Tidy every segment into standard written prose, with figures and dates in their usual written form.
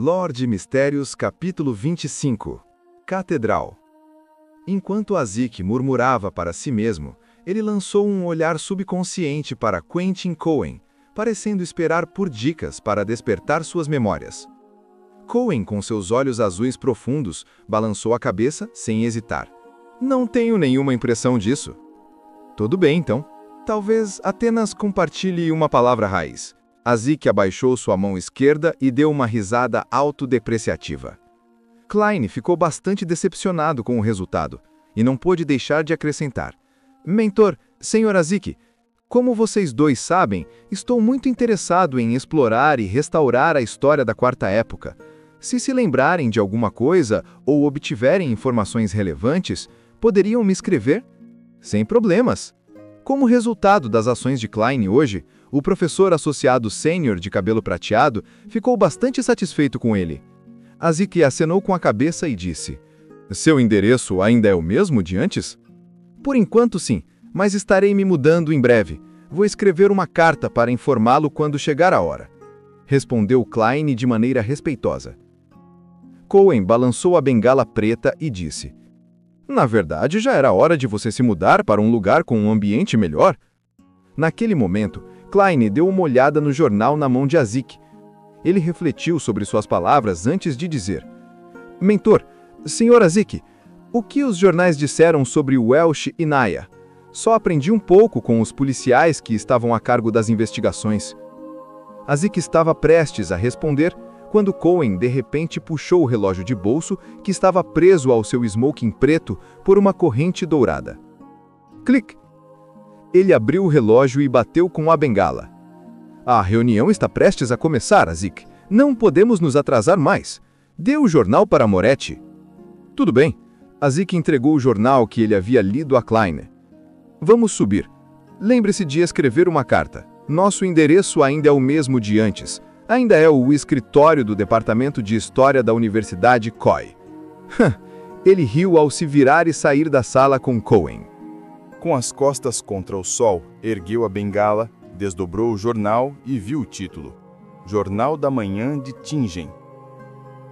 Lore de Mistérios, capítulo 25 Catedral. Enquanto Azik murmurava para si mesmo, ele lançou um olhar subconsciente para Quentin Cohen, parecendo esperar por dicas para despertar suas memórias. Cohen, com seus olhos azuis profundos, balançou a cabeça sem hesitar. Não tenho nenhuma impressão disso. Tudo bem, então. Talvez apenas compartilhe uma palavra raiz. Azik abaixou sua mão esquerda e deu uma risada autodepreciativa. Klein ficou bastante decepcionado com o resultado, e não pôde deixar de acrescentar. Mentor, Sr. Azik, como vocês dois sabem, estou muito interessado em explorar e restaurar a história da Quarta Época. Se lembrarem de alguma coisa ou obtiverem informações relevantes, poderiam me escrever? Sem problemas. Como resultado das ações de Klein hoje, o professor associado sênior de cabelo prateado ficou bastante satisfeito com ele. Azik acenou com a cabeça e disse, seu endereço ainda é o mesmo de antes? Por enquanto sim, mas estarei me mudando em breve. Vou escrever uma carta para informá-lo quando chegar a hora. Respondeu Klein de maneira respeitosa. Cohen balançou a bengala preta e disse, na verdade já era hora de você se mudar para um lugar com um ambiente melhor. Naquele momento, Klein deu uma olhada no jornal na mão de Azik. Ele refletiu sobre suas palavras antes de dizer, mentor, Sr. Azik, o que os jornais disseram sobre Welch e Naya? Só aprendi um pouco com os policiais que estavam a cargo das investigações. Azik estava prestes a responder quando Cohen de repente puxou o relógio de bolso que estava preso ao seu smoking preto por uma corrente dourada. Clique! Ele abriu o relógio e bateu com a bengala. A reunião está prestes a começar, Azik. Não podemos nos atrasar mais. Dê o jornal para Moretti. Tudo bem. Azik entregou o jornal que ele havia lido a Klein. Vamos subir. Lembre-se de escrever uma carta. Nosso endereço ainda é o mesmo de antes. Ainda é o escritório do Departamento de História da Universidade Coy. Ele riu ao se virar e sair da sala com Cohen. Com as costas contra o sol, ergueu a bengala, desdobrou o jornal e viu o título. Jornal da Manhã de Tingen.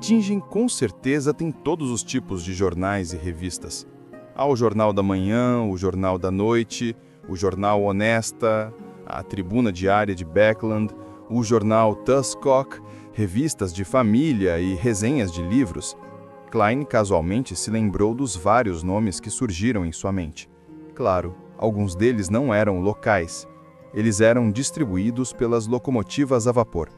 Tingen com certeza tem todos os tipos de jornais e revistas. Há o Jornal da Manhã, o Jornal da Noite, o Jornal Honesta, a Tribuna Diária de Beckland, o Jornal Tuscock, revistas de família e resenhas de livros. Klein casualmente se lembrou dos vários nomes que surgiram em sua mente. Claro, alguns deles não eram locais. Eles eram distribuídos pelas locomotivas a vapor.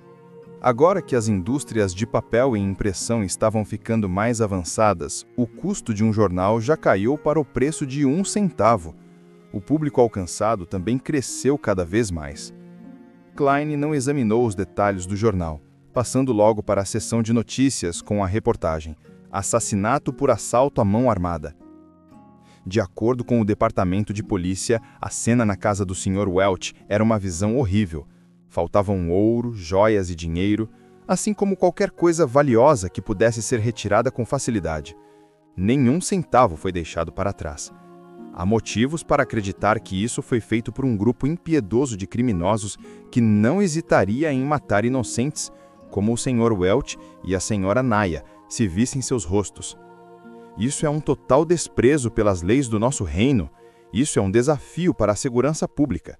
Agora que as indústrias de papel e impressão estavam ficando mais avançadas, o custo de um jornal já caiu para o preço de 1 centavo. O público alcançado também cresceu cada vez mais. Klein não examinou os detalhes do jornal, passando logo para a seção de notícias com a reportagem Assassinato por assalto à mão armada. De acordo com o departamento de polícia, a cena na casa do Sr. Welch era uma visão horrível. Faltavam ouro, joias e dinheiro, assim como qualquer coisa valiosa que pudesse ser retirada com facilidade. Nenhum centavo foi deixado para trás. Há motivos para acreditar que isso foi feito por um grupo impiedoso de criminosos que não hesitaria em matar inocentes, como o Sr. Welch e a Sra. Naya, se vissem seus rostos. Isso é um total desprezo pelas leis do nosso reino. Isso é um desafio para a segurança pública.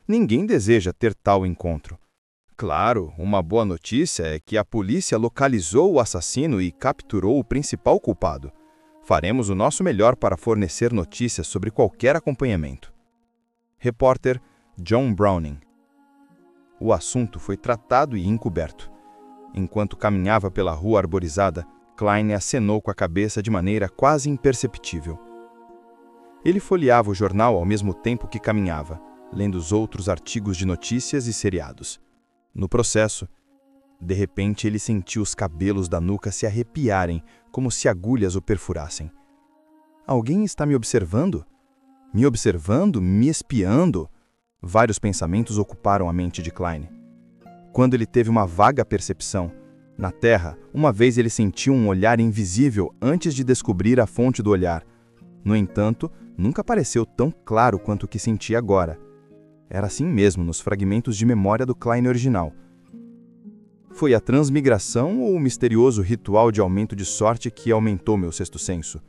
Ninguém deseja ter tal encontro. Claro, uma boa notícia é que a polícia localizou o assassino e capturou o principal culpado. Faremos o nosso melhor para fornecer notícias sobre qualquer acompanhamento. Repórter John Browning. O assunto foi tratado e encoberto. Enquanto caminhava pela rua arborizada, Klein acenou com a cabeça de maneira quase imperceptível. Ele folheava o jornal ao mesmo tempo que caminhava, lendo os outros artigos de notícias e seriados. No processo, de repente ele sentiu os cabelos da nuca se arrepiarem, como se agulhas o perfurassem. Alguém está me observando? Me observando? Me espiando? Vários pensamentos ocuparam a mente de Klein. Quando ele teve uma vaga percepção, na Terra, uma vez ele sentiu um olhar invisível antes de descobrir a fonte do olhar. No entanto, nunca pareceu tão claro quanto o que sentia agora. Era assim mesmo nos fragmentos de memória do Klein original. Foi a transmigração ou o misterioso ritual de aumento de sorte que aumentou meu sexto senso?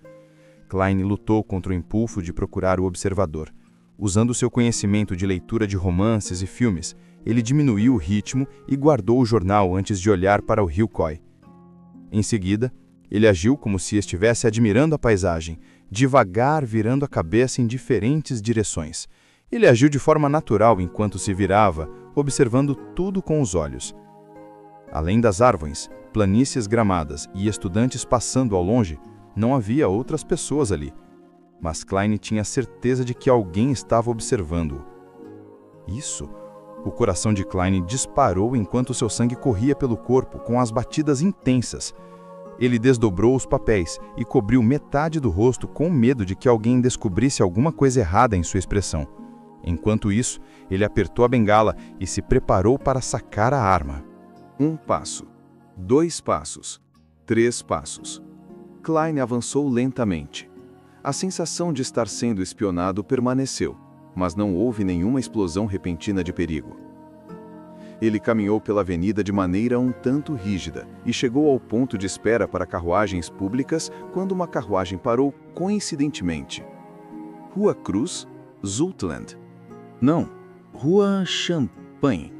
Klein lutou contra o impulso de procurar o observador. Usando seu conhecimento de leitura de romances e filmes, ele diminuiu o ritmo e guardou o jornal antes de olhar para o rio Khoi. Em seguida, ele agiu como se estivesse admirando a paisagem, devagar virando a cabeça em diferentes direções. Ele agiu de forma natural enquanto se virava, observando tudo com os olhos. Além das árvores, planícies gramadas e estudantes passando ao longe, não havia outras pessoas ali. Mas Klein tinha certeza de que alguém estava observando-o. Isso? O coração de Klein disparou enquanto seu sangue corria pelo corpo com as batidas intensas. Ele desdobrou os papéis e cobriu metade do rosto com medo de que alguém descobrisse alguma coisa errada em sua expressão. Enquanto isso, ele apertou a bengala e se preparou para sacar a arma. 1 passo, 2 passos, 3 passos. Klein avançou lentamente. A sensação de estar sendo espionado permaneceu, mas não houve nenhuma explosão repentina de perigo. Ele caminhou pela avenida de maneira um tanto rígida e chegou ao ponto de espera para carruagens públicas quando uma carruagem parou coincidentemente. Rua Cruz, Zultland. Não, Rua Champagne.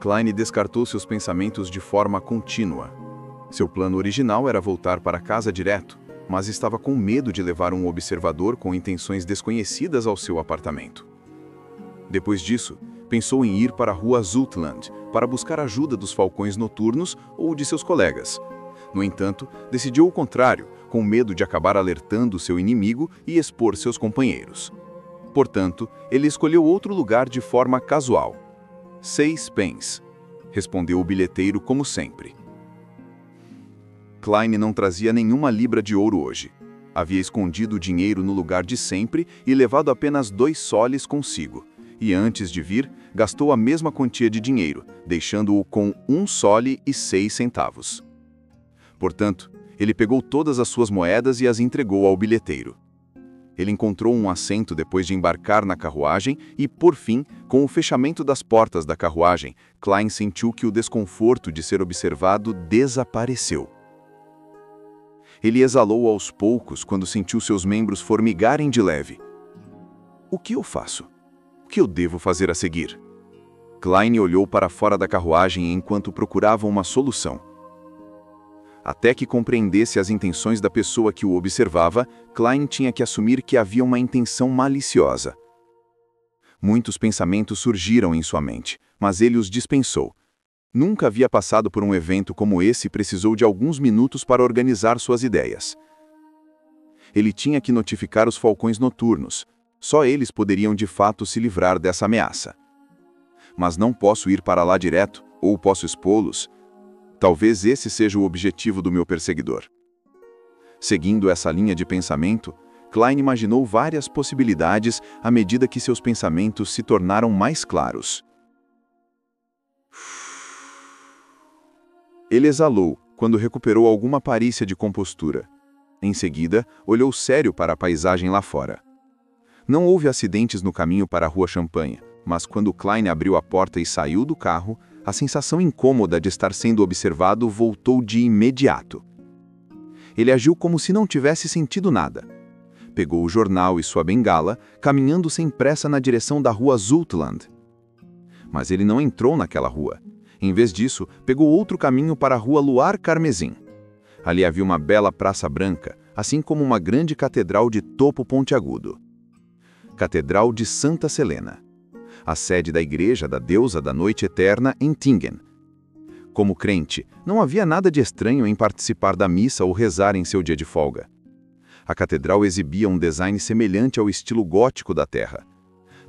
Klein descartou seus pensamentos de forma contínua. Seu plano original era voltar para casa direto, mas estava com medo de levar um observador com intenções desconhecidas ao seu apartamento. Depois disso, pensou em ir para a Rua Zultland para buscar ajuda dos falcões noturnos ou de seus colegas. No entanto, decidiu o contrário, com medo de acabar alertando seu inimigo e expor seus companheiros. Portanto, ele escolheu outro lugar de forma casual. 6 pence, respondeu o bilheteiro como sempre. Klein não trazia nenhuma libra de ouro hoje. Havia escondido o dinheiro no lugar de sempre e levado apenas 2 soles consigo. E antes de vir, gastou a mesma quantia de dinheiro, deixando-o com 1 sole e 6 centavos. Portanto, ele pegou todas as suas moedas e as entregou ao bilheteiro. Ele encontrou um assento depois de embarcar na carruagem e, por fim, com o fechamento das portas da carruagem, Klein sentiu que o desconforto de ser observado desapareceu. Ele exalou aos poucos quando sentiu seus membros formigarem de leve. O que eu faço? O que eu devo fazer a seguir? Klein olhou para fora da carruagem enquanto procurava uma solução. Até que compreendesse as intenções da pessoa que o observava, Klein tinha que assumir que havia uma intenção maliciosa. Muitos pensamentos surgiram em sua mente, mas ele os dispensou. Nunca havia passado por um evento como esse e precisou de alguns minutos para organizar suas ideias. Ele tinha que notificar os falcões noturnos. Só eles poderiam de fato se livrar dessa ameaça. Mas não posso ir para lá direto, ou posso expô-los. Talvez esse seja o objetivo do meu perseguidor. Seguindo essa linha de pensamento, Klein imaginou várias possibilidades à medida que seus pensamentos se tornaram mais claros. Ele exalou quando recuperou alguma aparência de compostura. Em seguida, olhou sério para a paisagem lá fora. Não houve acidentes no caminho para a Rua Champagne, mas quando Klein abriu a porta e saiu do carro, a sensação incômoda de estar sendo observado voltou de imediato. Ele agiu como se não tivesse sentido nada. Pegou o jornal e sua bengala, caminhando sem pressa na direção da Rua Zultland. Mas ele não entrou naquela rua. Em vez disso, pegou outro caminho para a Rua Luar Carmesim. Ali havia uma bela praça branca, assim como uma grande catedral de topo pontiagudo. Catedral de Santa Selena, a sede da igreja da deusa da noite eterna em Tingen. Como crente, não havia nada de estranho em participar da missa ou rezar em seu dia de folga. A catedral exibia um design semelhante ao estilo gótico da terra.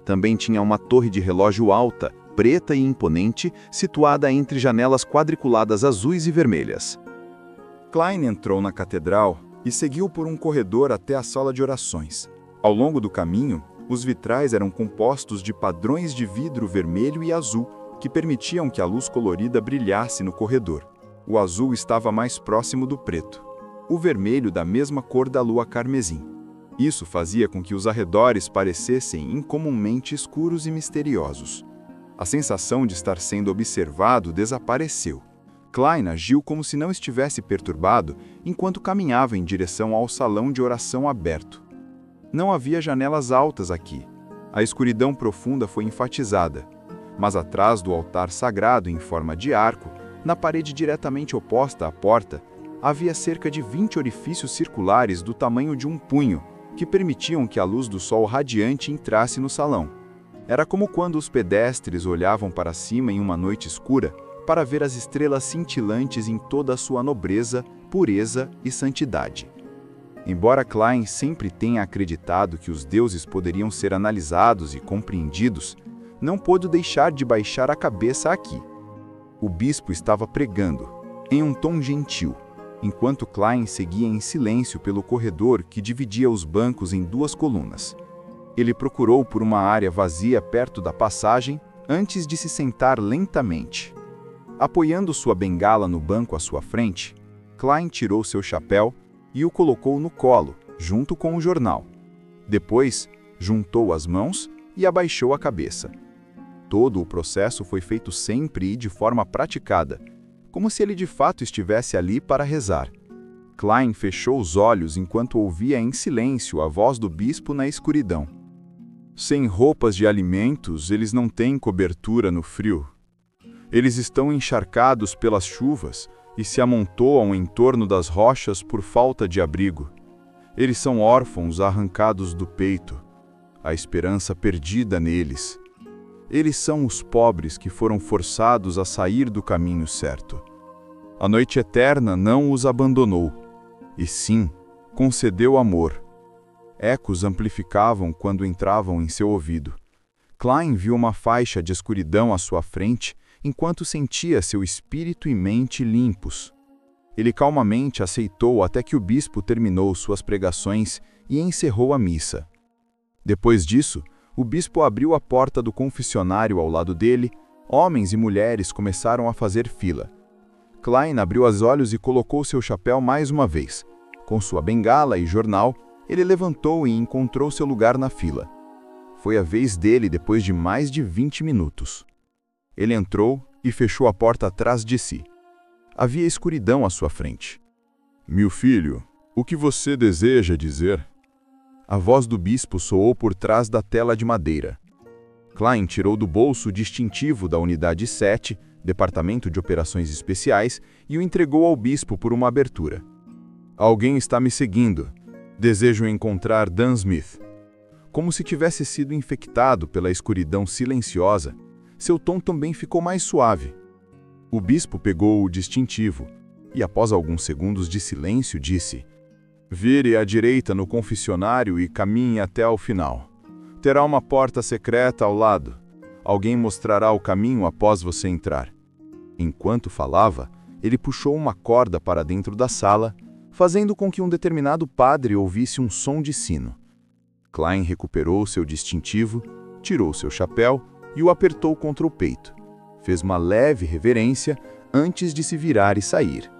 Também tinha uma torre de relógio alta, preta e imponente, situada entre janelas quadriculadas azuis e vermelhas. Klein entrou na catedral e seguiu por um corredor até a sala de orações. Ao longo do caminho, os vitrais eram compostos de padrões de vidro vermelho e azul, que permitiam que a luz colorida brilhasse no corredor. O azul estava mais próximo do preto, o vermelho da mesma cor da lua carmesim. Isso fazia com que os arredores parecessem incomumente escuros e misteriosos. A sensação de estar sendo observado desapareceu. Klein agiu como se não estivesse perturbado enquanto caminhava em direção ao salão de oração aberto. Não havia janelas altas aqui. A escuridão profunda foi enfatizada, mas atrás do altar sagrado em forma de arco, na parede diretamente oposta à porta, havia cerca de 20 orifícios circulares do tamanho de um punho, que permitiam que a luz do sol radiante entrasse no salão. Era como quando os pedestres olhavam para cima em uma noite escura para ver as estrelas cintilantes em toda a sua nobreza, pureza e santidade. Embora Klein sempre tenha acreditado que os deuses poderiam ser analisados e compreendidos, não pôde deixar de baixar a cabeça aqui. O bispo estava pregando, em um tom gentil, enquanto Klein seguia em silêncio pelo corredor que dividia os bancos em duas colunas. Ele procurou por uma área vazia perto da passagem antes de se sentar lentamente. Apoiando sua bengala no banco à sua frente, Klein tirou seu chapéu e o colocou no colo, junto com o jornal. Depois, juntou as mãos e abaixou a cabeça. Todo o processo foi feito sempre e de forma praticada, como se ele de fato estivesse ali para rezar. Klein fechou os olhos enquanto ouvia em silêncio a voz do bispo na escuridão. Sem roupas de alimentos, eles não têm cobertura no frio. Eles estão encharcados pelas chuvas e se amontoam em torno das rochas por falta de abrigo. Eles são órfãos arrancados do peito, a esperança perdida neles. Eles são os pobres que foram forçados a sair do caminho certo. A noite eterna não os abandonou, e sim, concedeu amor. Ecos amplificavam quando entravam em seu ouvido. Klein viu uma faixa de escuridão à sua frente enquanto sentia seu espírito e mente limpos. Ele calmamente aceitou até que o bispo terminou suas pregações e encerrou a missa. Depois disso, o bispo abriu a porta do confessionário ao lado dele. Homens e mulheres começaram a fazer fila. Klein abriu os olhos e colocou seu chapéu mais uma vez. Com sua bengala e jornal, ele levantou e encontrou seu lugar na fila. Foi a vez dele depois de mais de 20 minutos. Ele entrou e fechou a porta atrás de si. Havia escuridão à sua frente. "Meu filho, o que você deseja dizer?" A voz do bispo soou por trás da tela de madeira. Klein tirou do bolso o distintivo da Unidade 7, Departamento de Operações Especiais, e o entregou ao bispo por uma abertura. "Alguém está me seguindo. Desejo encontrar Dan Smith." Como se tivesse sido infectado pela escuridão silenciosa, seu tom também ficou mais suave. O bispo pegou o distintivo e, após alguns segundos de silêncio, disse: "Vire à direita no confessionário e caminhe até ao final. Terá uma porta secreta ao lado. Alguém mostrará o caminho após você entrar." Enquanto falava, ele puxou uma corda para dentro da sala, fazendo com que um determinado padre ouvisse um som de sino. Klein recuperou seu distintivo, tirou seu chapéu e o apertou contra o peito. Fez uma leve reverência antes de se virar e sair.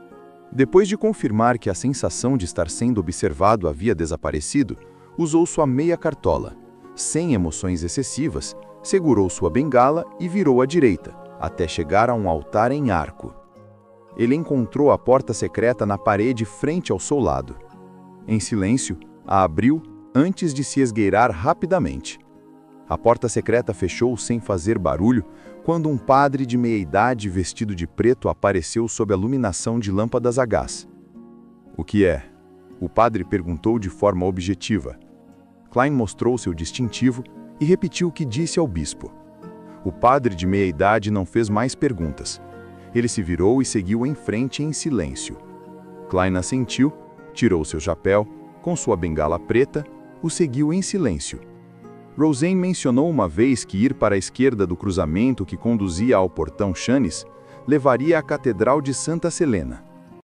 Depois de confirmar que a sensação de estar sendo observado havia desaparecido, usou sua meia cartola. Sem emoções excessivas, segurou sua bengala e virou à direita, até chegar a um altar em arco. Ele encontrou a porta secreta na parede frente ao seu lado. Em silêncio, a abriu antes de se esgueirar rapidamente. A porta secreta fechou sem fazer barulho quando um padre de meia-idade vestido de preto apareceu sob a iluminação de lâmpadas a gás. "O que é?" o padre perguntou de forma objetiva. Klein mostrou seu distintivo e repetiu o que disse ao bispo. O padre de meia-idade não fez mais perguntas. Ele se virou e seguiu em frente em silêncio. Klein assentiu, tirou seu chapéu, com sua bengala preta, o seguiu em silêncio. Roseanne mencionou uma vez que ir para a esquerda do cruzamento que conduzia ao portão Chanes levaria à Catedral de Santa Selena.